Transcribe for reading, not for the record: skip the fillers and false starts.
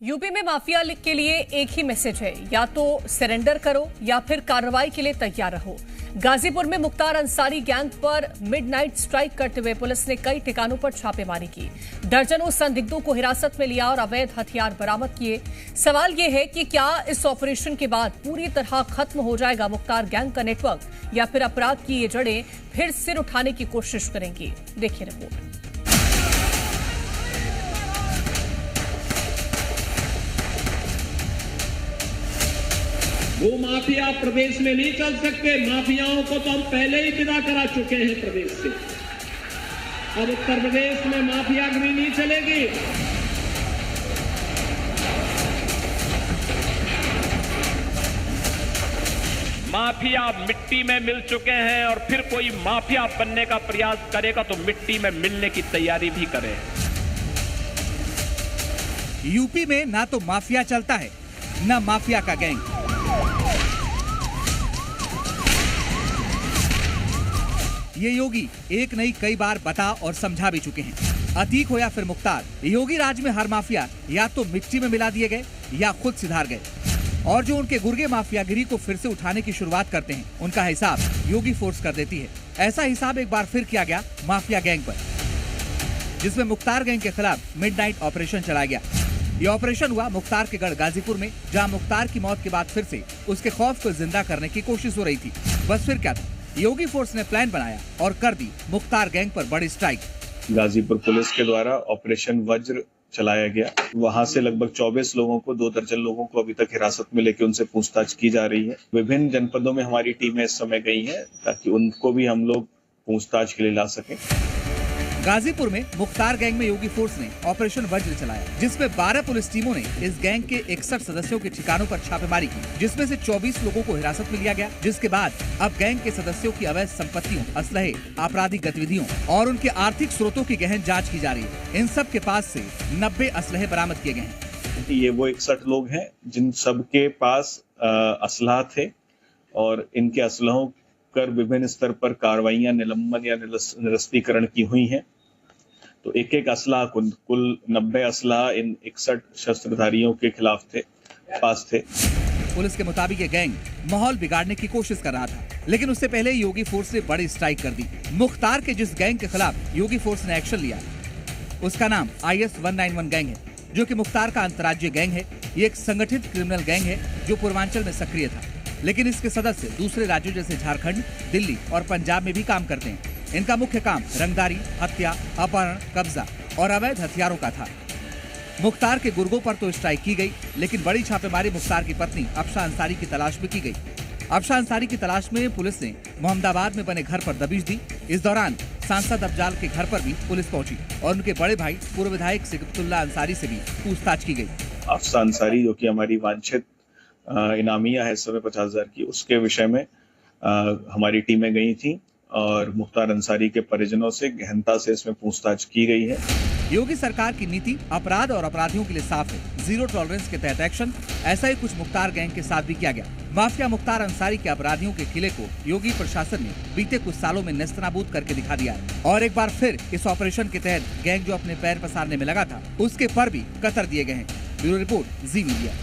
UP में mafia के लिए एक ही मैसेज है, या तो सरेंडर करो या फिर कार्रवाई के लिए तैयार रहो। गाजीपुर में मुख्तार अंसारी गैंग पर मिडनाइट स्ट्राइक करते हुए पुलिस ने कई ठिकानों पर छापेमारी की, दर्जनों संदिग्धों को हिरासत में लिया और अवैध हथियार बरामद किए। सवाल यह है कि क्या इस ऑपरेशन के बाद पूरी तरह खत्म हो जाएगा मुख्तार गैंग का नेटवर्क, या फिर अपराध की ये जड़ें फिर सिर उठाने की कोशिश करेंगी। देखिए रिपोर्ट। वो माफिया प्रदेश में नहीं चल सकते। माफियाओं को तो हम पहले ही विदा करा चुके हैं प्रदेश से। अब उत्तर प्रदेश में माफियागिरी नहीं चलेगी। माफिया मिट्टी में मिल चुके हैं और फिर कोई माफिया बनने का प्रयास करेगा तो मिट्टी में मिलने की तैयारी भी करे। यूपी में ना तो माफिया चलता है, ना माफिया का गैंग। ये योगी एक नहीं कई बार बता और समझा भी चुके हैं। अतीक हो या फिर मुख्तार, योगी राज में हर माफिया या तो मिट्टी में मिला दिए गए या खुद सिधार गए, और जो उनके गुर्गे माफियागिरी को फिर से उठाने की शुरुआत करते हैं, उनका हिसाब योगी फोर्स कर देती है। ऐसा हिसाब एक बार फिर किया गया माफिया गैंग पर, जिसमें मुख्तार गैंग के खिलाफ मिडनाइट ऑपरेशन चलाया गया। ये ऑपरेशन हुआ मुख्तार के गढ़ गाजीपुर में, जहां मुख्तार की मौत के बाद फिर से उसके खौफ को जिंदा करने की कोशिश हो रही थी। बस फिर क्या था, योगी फोर्स ने प्लान बनाया और कर दी मुख्तार गैंग पर बड़ी स्ट्राइक। गाजीपुर पुलिस के द्वारा ऑपरेशन वज्र चलाया गया। वहां से लगभग 24 लोगों को, 2 दर्जन लोगों को अभी तक हिरासत में लेकर उनसे पूछताछ की जा रही है। विभिन्न जनपदों में हमारी टीमें इस समय गई हैं ताकि उनको भी हम लोग पूछताछ के लिए ला सकें। गाजीपुर में मुख्तार गैंग में योगी फोर्स ने ऑपरेशन वज्र चलाया, जिसमें 12 पुलिस टीमों ने इस गैंग के 61 सदस्यों के ठिकानों पर छापेमारी की, जिसमें से 24 लोगों को हिरासत में लिया गया। जिसके बाद अब गैंग के सदस्यों की अवैध संपत्तियों, असलहे, आपराधिक गतिविधियों और उनके आर्थिक स्रोतों की गहन जाँच की जा रही है। इन सब के पास से 90 असलहे बरामद किए गए हैं। ये वो 61 लोग हैं जिन सब के पास असलहा थे, और इनके असलहों पर विभिन्न स्तर पर कार्रवाइयां, निलंबन या निरस्तीकरण की हुई हैं। तो एक एक असला, कुल 90 असला इन 61 शस्त्रधारियों के खिलाफ पास थे। पुलिस के मुताबिक ये गैंग माहौल बिगाड़ने की कोशिश कर रहा था, लेकिन उससे पहले योगी फोर्स ने बड़ी स्ट्राइक कर दी। मुख्तार के जिस गैंग के खिलाफ योगी फोर्स ने एक्शन लिया, उसका नाम IS 191 गैंग है, जो कि मुख्तार का अंतर्राज्यीय गैंग है। ये एक संगठित क्रिमिनल गैंग है जो पूर्वांचल में सक्रिय था, लेकिन इसके सदस्य दूसरे राज्यों जैसे झारखंड, दिल्ली और पंजाब में भी काम करते हैं। इनका मुख्य काम रंगदारी, हत्या, अपहरण, कब्जा और अवैध हथियारों का था। मुख्तार के गुर्गों पर तो स्ट्राइक की गई, लेकिन बड़ी छापेमारी मुख्तार की पत्नी अफशा अंसारी की तलाश में की गई। अफशा अंसारी की तलाश में पुलिस ने मोहम्मदाबाद में बने घर पर दबिश दी। इस दौरान सांसद अफजाल के घर पर भी पुलिस पहुंची और उनके बड़े भाई पूर्व विधायक सिकतुल्लाह अंसारी से भी पूछताछ की गई। अफशा अंसारी, जो कि हमारी वांछित इनामिया है इस समय 50,000 की, उसके विषय में हमारी टीमें गई थी और मुख्तार अंसारी के परिजनों से गहनता से इसमें पूछताछ की गई है। योगी सरकार की नीति अपराध और अपराधियों के लिए साफ है, 0 टॉलरेंस के तहत एक्शन। ऐसा ही कुछ मुख्तार गैंग के साथ भी किया गया। माफिया मुख्तार अंसारी के अपराधियों के किले को योगी प्रशासन ने बीते कुछ सालों में नेस्तनाबूद करके दिखा दिया है, और एक बार फिर इस ऑपरेशन के तहत गैंग जो अपने पैर पसारने में लगा था, उसके पर भी कतर दिए गए हैं। ब्यूरो रिपोर्ट, जी मीडिया।